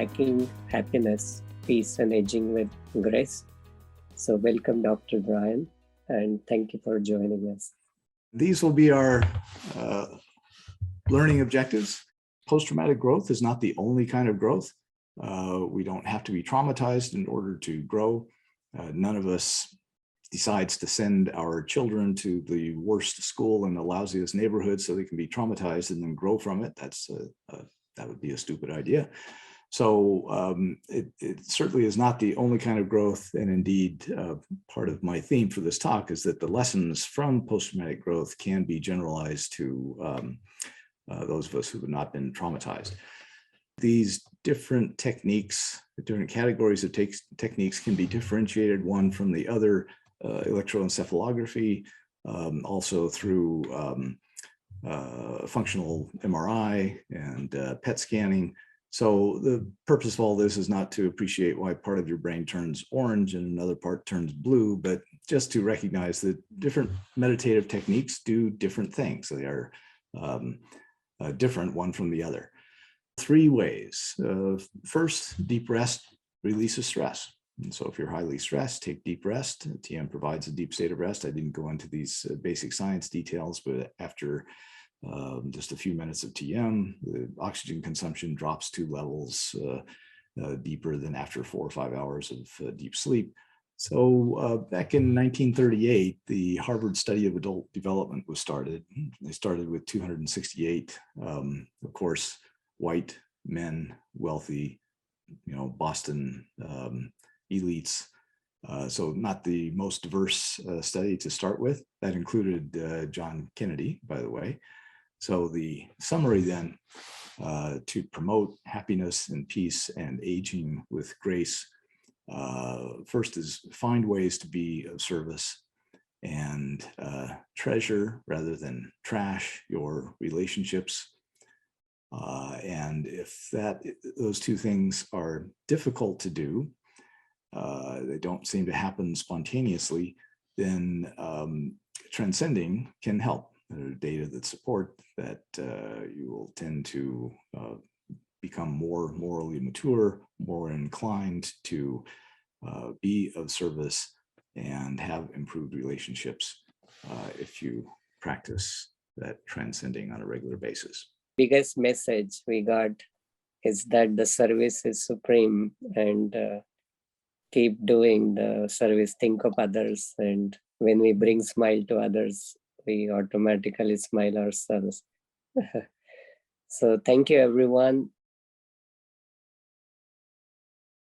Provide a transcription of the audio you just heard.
Hacking Happiness, Peace and Aging with Grace. So welcome, Dr. Brian, and thank you for joining us. These will be our learning objectives. Post-traumatic growth is not the only kind of growth. We don't have to be traumatized in order to grow. None of us decides to send our children to the worst school in the lousiest neighborhood so they can be traumatized and then grow from it. That would be a stupid idea. So it certainly is not the only kind of growth. And indeed, part of my theme for this talk is that the lessons from post-traumatic growth can be generalized to those of us who have not been traumatized. These different techniques, different categories of techniques can be differentiated one from the other, electroencephalography, also through functional MRI and PET scanning. So the purpose of all this is not to appreciate why part of your brain turns orange and another part turns blue, but just to recognize that different meditative techniques do different things. They are different one from the other. 3 ways. First, deep rest releases stress. And so if you're highly stressed, take deep rest. TM provides a deep state of rest. I didn't go into these basic science details, but after just a few minutes of TM, the oxygen consumption drops to levels deeper than after 4 or 5 hours of deep sleep. So back in 1938, the Harvard Study of Adult Development was started. They started with 268, of course, white men, wealthy, Boston elites. So not the most diverse study to start with. That included John Kennedy, by the way. So the summary then, to promote happiness and peace and aging with grace, first is find ways to be of service and treasure rather than trash your relationships. And if those 2 things are difficult to do, they don't seem to happen spontaneously, then transcending can help. There are data that support that you will tend to become more morally mature, more inclined to be of service and have improved relationships if you practice that transcending on a regular basis. Biggest message we got is that the service is supreme, and keep doing the service. Think of others, and when we bring smile to others, we automatically smile ourselves. So thank you, everyone.